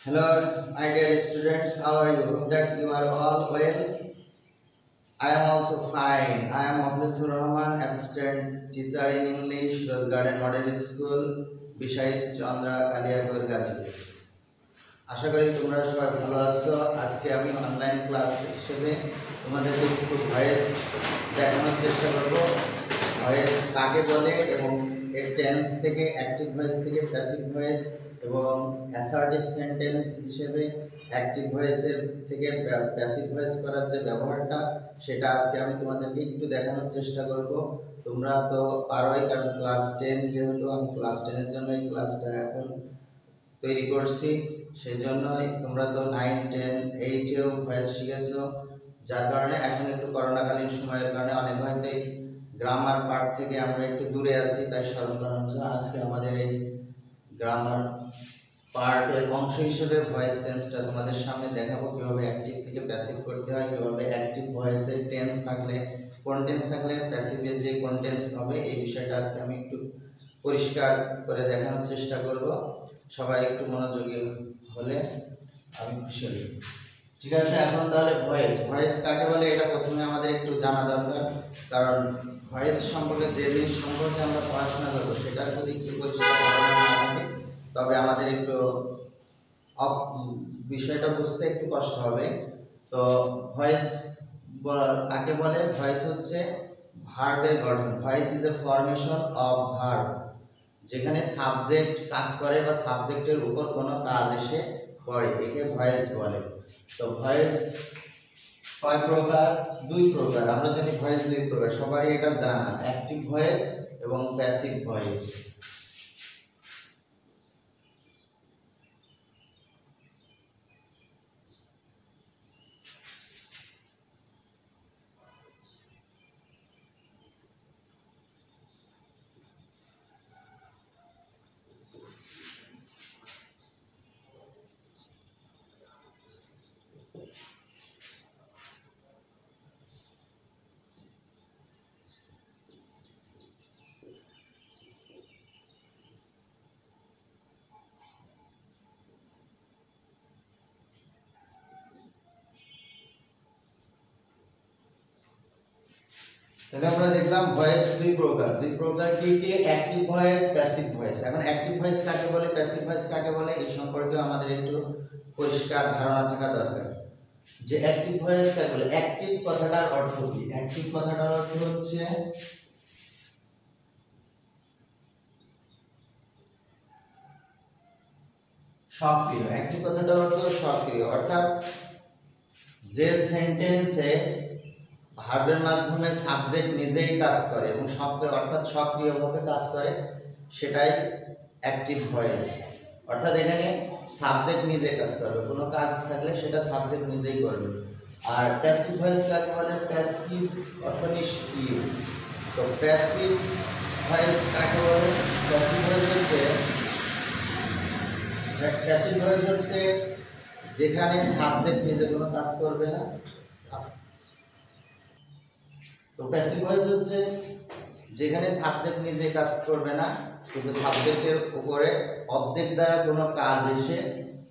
Hello, my dear students. How are you? Hope that you are all well. I am also fine. I am Moflisur Rahman, assistant teacher in English, Rose Garden Model School, Bishayit Chandra Kaliagur Gazipur. আশা করি তোমরা সবাই ভালো আছো। আজকে আমি online class হিসেবে তোমাদেরকে কিছু ভয়েস দেখানোর চেষ্টা করব। ভয়েস কাকে বলে এবং এর টেন্স থেকে অ্যাক্টিভ ভয়েস থেকে প্যাসিভ ভয়েস এবং অ্যাসার্টিভ সেন্টেন্স হিসেবে অ্যাক্টিভ ভয়েসের থেকে প্যাসিভ ভয়েস করার যে ব্যবহারটা সেটা আজকে আমি তোমাদেরকে একটু দেখানোর চেষ্টা করব। তোমরা তো পারোই, কারণ ক্লাস 10 যেহেতু আমি ক্লাস 10 এর জন্য এই ক্লাসটা এখন তৈরি করছি, সেই জন্যই তোমরা তো 9, 10, 8এও ভয়েস শিখেছো, যার কারণে এখন একটু করোনাকালীন সময়ের কারণে অনেক হয়তো গ্রামার পার্ট থেকে আমরা একটু দূরে আছি, তাই স্মরণ করানোর জন্য আজকে আমাদের এই গ্রামার পার্টের অংশ হিসেবে ভয়েস চেঞ্জটা তোমাদের সামনে দেখাবো, কিভাবে অ্যাক্টিভ থেকে প্যাসিভ করতে হয়, কিভাবে অ্যাক্টিভ ভয়েসের টেন্স থাকলে কোন টেন্স থাকলে প্যাসিভে যে কোন টেন্স হবে এই বিষয়টা আজকে আমি একটু পরিষ্কার করে দেখানোর চেষ্টা করব। সবাই একটু মনোযোগী হলে আমি খুশি হই। ঠিক আছে, এখন তাহলে ভয়েস কাকে বলে এটা প্রথমে আমাদের একটু জানা দরকার, কারণ ভয়েস সম্পর্কে যে জিনিস সম্পর্কে আমরা পড়াশোনা করবো সেটা যদি একটু পরিষ্কার ধারণা না থাকে তবে আমাদের একটু বিষয়টা বুঝতে একটু কষ্ট হবে। তো ভয়েস কাকে বলে? ভয়েস হচ্ছে ভার্বের গঠন। Voice is a formation of verb, যেখানে সাবজেক্ট কাজ করে বা সাবজেক্টের উপর কোনো কাজ এসে পড়ে, একে ভয়েস বলে। তো ভয়েস কয় প্রকার? দুই প্রকার। আমরা জানি ভয়েস দুই প্রকার, সবারই এটা জানা, অ্যাক্টিভ ভয়েস এবং প্যাসিভ ভয়েস। তাহলে আমরা দেখলাম ভয়েস দুই প্রকার কি কি? Active voice, passive voice. এখন অ্যাক্টিভ ভয়েস কাকে বলে, প্যাসিভ ভয়েস কাকে বলে এই সম্পর্কে আমাদের একটু পরিষ্কার ধারণা থাকা দরকার, যে অ্যাক্টিভ ভয়েস কাকে বলে। অ্যাক্টিভ কথাটার অর্থ কি? অ্যাক্টিভ কথাটার অর্থ হচ্ছে সক্রিয়। অ্যাক্টিভ কথাটার অর্থ সক্রিয়, অর্থাৎ যে সেন্টেন্সে ভার্বের মাধ্যমে সাবজেক্ট নিজেই কাজ করে এবং অর্থাৎ সক্রিয়ভাবে কাজ করে, সেটাই অ্যাক্টিভ ভয়েস। অর্থাৎ এখানে সাবজেক্ট নিজে কাজ করবে, কোনো কাজ থাকলে সেটা সাবজেক্ট নিজেই করবে। আর প্যাসিভ ভয়েস কাকে বলে? প্যাসিভ অর্থ নিষ্ক্রিয়। তো প্যাসিভ ভয়েস কাকে বলে? প্যাসিভ ভয়েস হচ্ছে যেখানে সাবজেক্ট নিজে কোনো কাজ করবে না। তো প্যাসিভ ভয়েস হচ্ছে যেখানে সাবজেক্ট নিজে কাজ করবে না, কিন্তু সাবজেক্টের উপরে অবজেক্ট দ্বারা কোনো কাজ এসে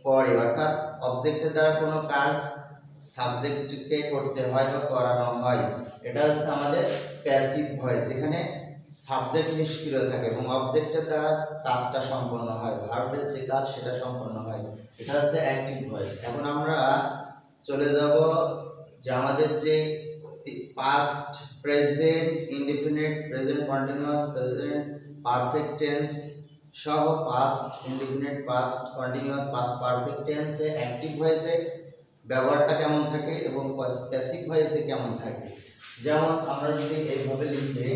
পড়ে, অর্থাৎ অবজেক্টের দ্বারা কোনো কাজ সাবজেক্টকে করতে হয় বা করানো হয়। এটা হচ্ছে আমাদের প্যাসিভ ভয়েস। এখানে সাবজেক্ট নিষ্ক্রিয় থাকে এবং অবজেক্টের দ্বারা কাজটা সম্পন্ন হয়, ভার্বের যে কাজ সেটা সম্পন্ন হয়। এটা হচ্ছে অ্যাক্টিভ ভয়েস। এখন আমরা চলে যাব যে আমাদের যে past, present indefinite, present continuous, present perfect tense সহ past indefinite, past continuous, past perfect টেন্সে অ্যাক্টিভ ভয়েসে ব্যবহারটা কেমন থাকে এবং প্যাসিভ ভয়েসে কেমন থাকে। যেমন আমরা যদি এইভাবে লিখি,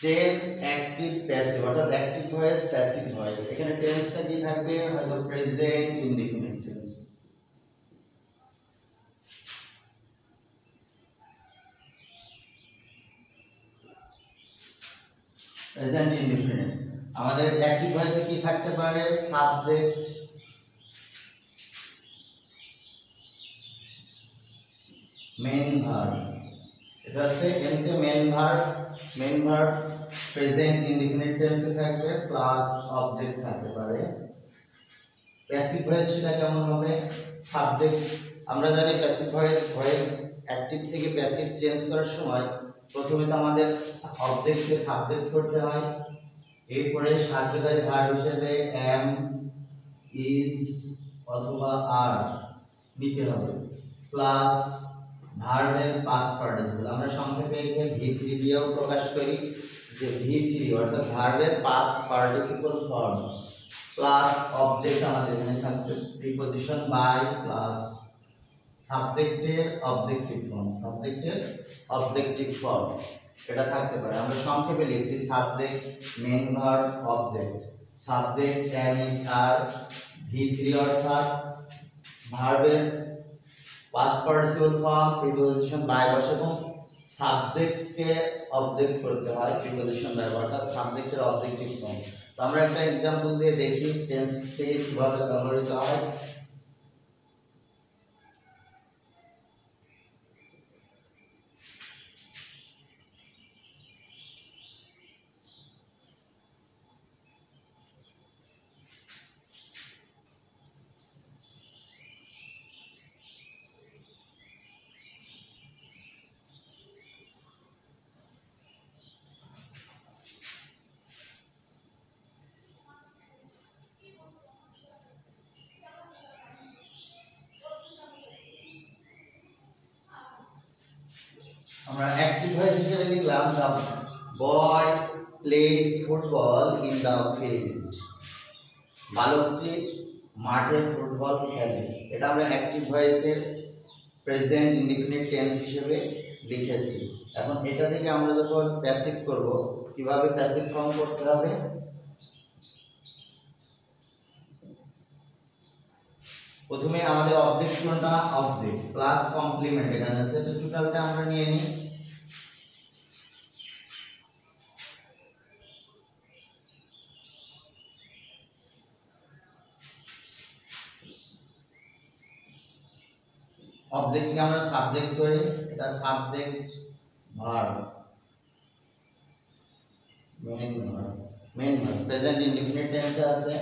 টেন্স অ্যাক্টিভ প্যাসিভ, অর্থাৎ অ্যাক্টিভ ভয়েস প্যাসিভ ভয়েস। এখানে টেন্সটা কি থাকবে? হয়তো present indefinite tense. Present indefinite আমাদের অ্যাক্টিভ ভয়েসে কি থাকতে পারে, সাবজেক্ট, মেইন ভার্ব, এটা হচ্ছে এমতে মেইন ভার্ব প্রেজেন্ট ইনডিফিনিট টেন্সে থাকবে প্লাস অবজেক্ট থাকতে পারে। প্যাসিভ ভয়েস সেটা কেমন হবে, সাবজেক্ট, আমরা জানি প্যাসিভ ভয়েস অ্যাক্টিভ থেকে প্যাসিভ চেঞ্জ করার সময় প্রথমে তো আমাদের অবজেক্টকে সাবজেক্ট করতে হয়, এরপরে সাহায্যকারী ভার্ব হিসেবে এম, ইজ অথবা আর নিতে হবে, প্লাস ভার্বের পাস্ট পার্টিসিপল, আমরা সংক্ষেপে একে ভি3 দিয়েও প্রকাশ করি যে ভি3 অর্থাৎ ভার্বের past participle form, plus object আমাদের এখানে থাকবে প্রিপজিশন বাই প্লাস সাবজেক্টের অবজেক্টিভ ফর্ম, এটা থাকতে পারে। আমরা সংক্ষেপে লিখছি subject, main verb, object. Subject am, is, are, ভি3 অর্থাৎ ভার্বের past participle form, preposition by বসে এবং সাবজেক্টকে অবজেক্ট করতে হয় প্রিপজিশন বাই, অর্থাৎ সাবজেক্টের অবজেক্টিভ ফর্ম। তো আমরা একটা एग्जांपल দিয়ে দেখি টেন্স থেকে কিভাবে ব্যবহৃত হয়। আমরা অ্যাক্টিভ ভয়েস হিসেবে লিখলাম the boy plays football in the field, বালকটি মাঠে ফুটবল খেলে, এটা আমরা অ্যাক্টিভ ভয়েসের প্রেজেন্ট ইনডিফিনিট টেন্স হিসেবে লিখেছি। এখন এটা থেকে আমরা যখন প্যাসিভ করব, কিভাবে প্যাসিভ ফর্ম করতে হবে, প্রথমে আমাদের অবজেক্ট কোনটা, অবজেক্ট প্লাস কমপ্লিমেন্ট এখানে আছে, তো টোটালটা আমরা নিয়ে নিই। অবজেক্টকে আমরা সাবজেক্ট করি, এটা subject verb, main verb present indefinite টেন্সে আছে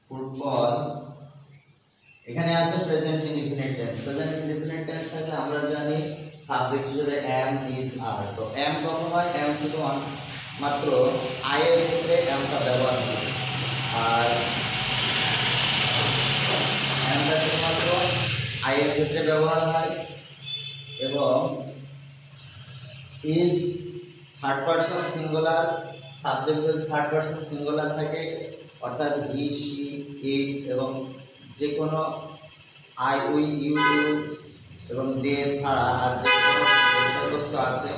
ফুটবল, এখানে আছে present indefinite tense. Present indefinite tense থাকলে আমরা জানি সাবজেক্ট হিসেবে এম, ইজ, আর। তো এম কখন হয়, এম শুধু মাত্র আই এর ক্ষেত্রে এমটা ব্যবহার হয়, আর এমটা শুধুমাত্র আই এর ক্ষেত্রে ব্যবহার হয়, এবং is third person singular, subject যদি থার্ড পারসন সিঙ্গুলার থাকে অর্থাৎ হি, শি, ইট এবং যে কোনো আই, উই, ইউ, ইউ এবং দে ছাড়া আর যে কোনো বিষয়বস্তু আছে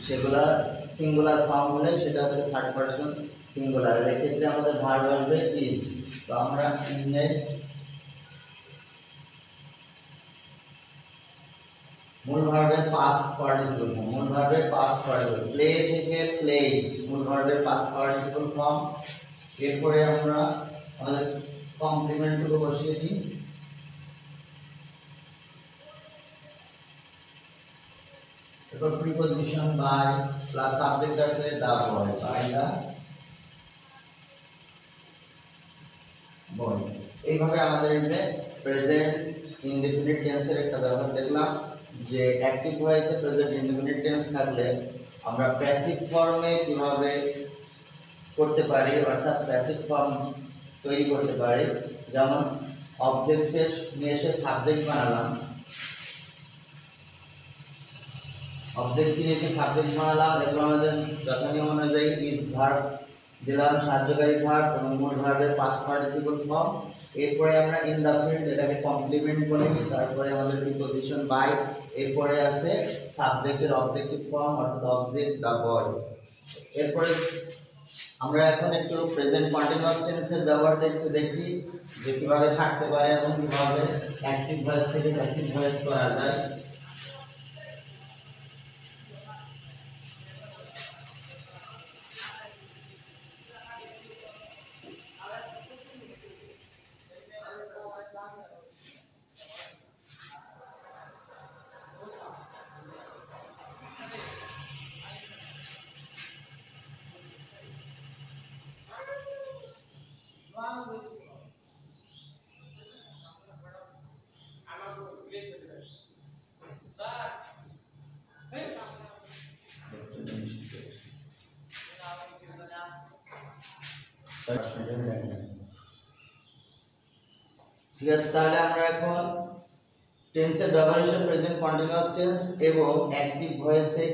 সেগুলা সিঙ্গুলার ফর্ম হলে সেটা হচ্ছে থার্ড পারসন সিঙ্গুলার, এর ক্ষেত্রে আমাদের ভার্ব আসবে ইজ। তো আমরা ইজ নেই, মূল ভার্বের পাস্ট পার্টিসিপল ফর্ম, মূল ভার্বের পাস্ট পার্টিসিপল, প্লে থেকে প্লেড মূল ভার্বের পাস্ট পার্টিসিপল ফর্ম। এরপরে আমরা আমাদের কমপ্লিমেন্টগুলো বসিয়ে দিই, এরপর প্রিপজিশন বাই প্লাস সাবজেক্ট আছে দা বয়, বাই দা বয়। এইভাবে আমাদের যে প্রেজেন্ট ইনডিফিনিট টেন্সের একটা ব্যবহার দেখলাম যে অ্যাক্টিভ ভয়েসে প্রেজেন্ট ইনডিফিনিট টেন্স থাকলে আমরা প্যাসিভ ফর্মে কিভাবে করতে পারি, অর্থাৎ প্যাসিভ ফর্ম তৈরি করতে পারি। যেমন অবজেক্টকে নিয়ে এসে সাবজেক্ট বানালাম, অবজেক্টকে নিয়ে এসে সাবজেক্ট বানালাম, এরপর আমাদের যথানিয়ম অনুযায়ী ইজ ভার্ব দিলাম, সাহায্যকারী ভার্ব এবং মূল ভার্বের পাস্ট পার্টিসিপল ফর্ম। এরপরে আমরা ইন দ্য ফিল্ড এটাকে কমপ্লিমেন্ট বলি, তারপরে আমাদের প্রিপজিশন বাই, এরপরে আছে সাবজেক্টের অবজেক্টিভ ফর্ম অর্থাৎ অবজেক্ট দা বয়। এরপরে আমরা এখন একটু প্রেজেন্ট কন্টিনিউয়াস টেন্সের ব্যবহারটা একটু দেখি যে কিভাবে থাকতে পারে এবং কিভাবে অ্যাক্টিভ ভয়েস থেকে প্যাসিভ ভয়েস করা যায়। ঠিক আছে, তাহলে আমরা এখন টেন্সের ব্যবহার হিসেবে প্রেজেন্ট কন্টিনিউয়াস টেন্স এবং অ্যাক্টিভ ভয়েসে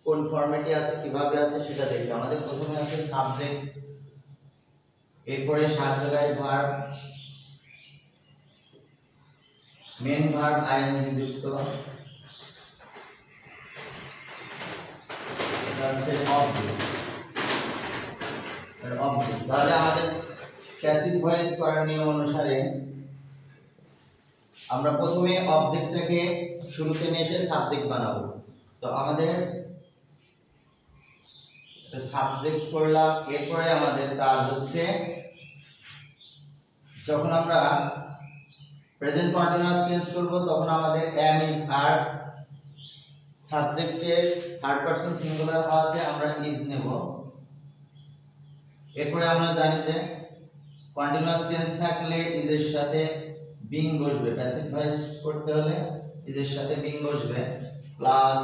কোন ফরম্যাটে আছে কিভাবে আছে সেটা দেখি। আমাদের প্রথমে আছে সাবজেক্ট, এরপরে সাহায্যকারী ভার্ব, মেন ভার্ব আইএনজি যুক্ত, আছে অবজেক্ট। তাহলে আমাদের প্যাসিভ ভয়েস করার নিয়ম অনুসারে আমরা প্রথমে অবজেক্টটাকে শুরুতে নিয়ে এসে সাবজেক্ট বানাবো। তো আমাদের সাবজেক্ট করলাম, এরপরে আমাদের কাজ হচ্ছে যখন আমরা প্রেজেন্ট কন্টিনিউয়াস টেন্স করব তখন আমাদের am is are সাবজেক্টের থার্ড পারসন সিঙ্গুলার হওয়াতে আমরা is নেব। এরপরে আমরা জানি যে কন্টিনিউয়াস টেন্স থাকলে is এর সাথে being বসবে, প্যাসিভ ভয়েস করতে হলে is এর সাথে being বসবে, প্লাস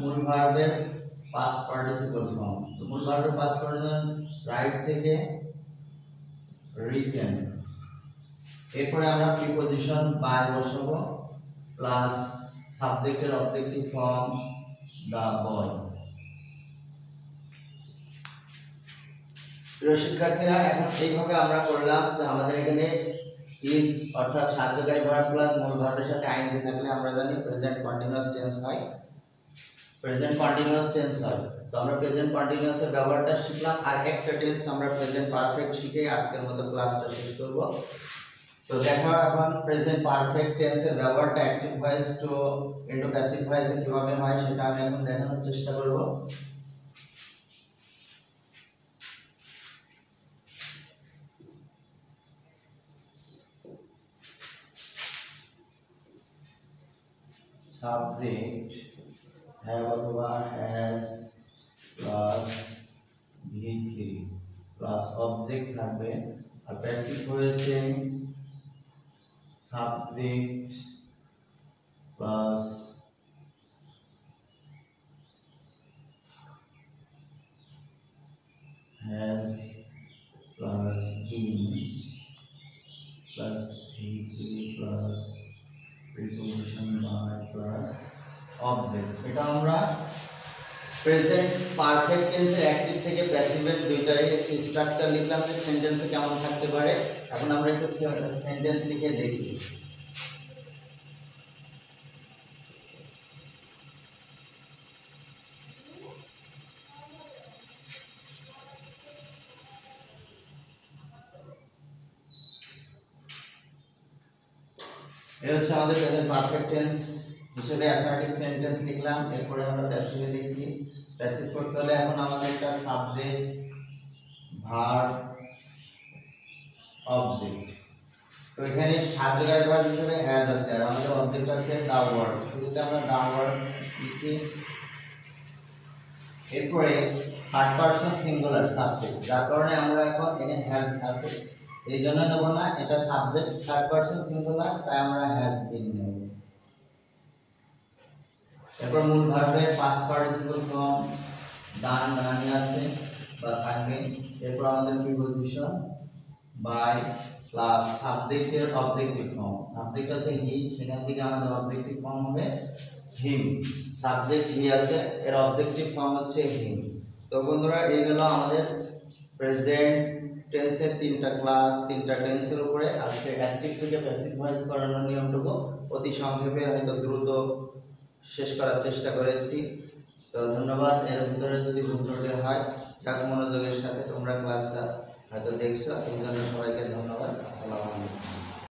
মূল ভার্বের পাস্ট পার্টিসিপল ফর্ম। তো মূল ভার্বের পাস্ট পার্টিসিপল রাইট থেকে রিটেন, এরপরে আমরা প্রিপজিশন বাই বসাবো, প্লাস সাবজেক্টের অবজেক্টিভ ফর্ম দা বয়। প্রিয় শিক্ষার্থীরা, এখন এইভাবে আমরা করলাম যে আমাদের এখানে ইজ অর্থাৎ সাহায্যকারী ভার্ব প্লাস মূল ভার্বের সাথে আইএনজি থাকলে আমরা জানি প্রেজেন্ট কন্টিনিউয়াস টেন্স হয়। তো আমরা প্রেজেন্ট কন্টিনিউয়াস এর ব্যবহারটা শিখলাম, আর একটা টেন্স আমরা প্রেজেন্ট পারফেক্ট শিখে আজকের মতো ক্লাসটা শেষ করব। তো দেখো এখন প্রেজেন্ট পারফেক্ট টেন্সের ব্যবহারটা active voice to into passive ভয়েসে কিভাবে হয় সেটা আমি এখন দেখানোর চেষ্টা করব। সাবজেক্ট have অথবা has plus v3 plus object থাকবে, আর প্যাসিভ ভয়েসে subject plus has plus been plus v3 plus preposition by plus object. এটা আমরা প্রেজেন্ট পারফেক্ট টেন্সের অ্যাক্টিভ থেকে প্যাসিভের দুইটারই একটু স্ট্রাকচার লিখলাম যে সেন্টেন্সে কেমন থাকতে পারে। এখন আমরা একটু সেন্টেন্স লিখে দেখি। এটা হচ্ছে আমাদের প্রেজেন্ট পারফেক্ট টেন্স হিসেবে অ্যাসার্টিভ সেন্টেন্স লিখলাম। এরপরে আমরা প্যাসিভে দেখি। প্যাসিভ করতে হলে এখন আমাদের একটা সাবজেক্ট ভার্ব অবজেক্ট, তো এখানে সাহায্যকারী ভার্ব হিসেবে হ্যাজ আছে আর আমাদের অবজেক্ট আছে দা ওয়ার্ড। শুরুতে আমরা দা ওয়ার্ড লিখি, এরপরে থার্ড পারসন সিঙ্গুলার সাবজেক্ট, যার কারণে আমরা এখন এখানে হ্যাজ আছে এই জন্য নেব না, এটা সাবজেক্ট থার্ড পারসন সিঙ্গুলার তাই আমরা হ্যাজ বিন নেব। এরপর মূল ভার্বের পাস্ট পার্টিসিপল ফর্ম ডান ডানে আছে বা থাকবে, এরপর আমাদের প্রিপজিশন বাই প্লাস সাবজেক্টের অবজেক্টিভ ফর্ম, সাবজেক্ট আছে হি, সেখান থেকে আমাদের অবজেক্টিভ ফর্ম হবে হিম। সাবজেক্ট হি আছে, এর অবজেক্টিভ ফর্ম হচ্ছে হিম। তো বন্ধুরা, এই হলো আমাদের প্রেজেন্ট টেন্সের তিনটা ক্লাস, তিনটা টেন্সের উপরে আজকে অ্যাক্টিভ থেকে প্যাসিভ ভয়েস করানোর নিয়মটুকু অতি সংক্ষেপে হয়তো দ্রুত শেষ করার চেষ্টা করেছি। তো ধন্যবাদ। এর ভিতরে যদি ভুল ত্রুটি হয়, যাক মনোযোগের সাথে তোমরা ক্লাসটা হয়তো দেখছো, এই জন্য সবাইকে ধন্যবাদ। আসসালামু আলাইকুম।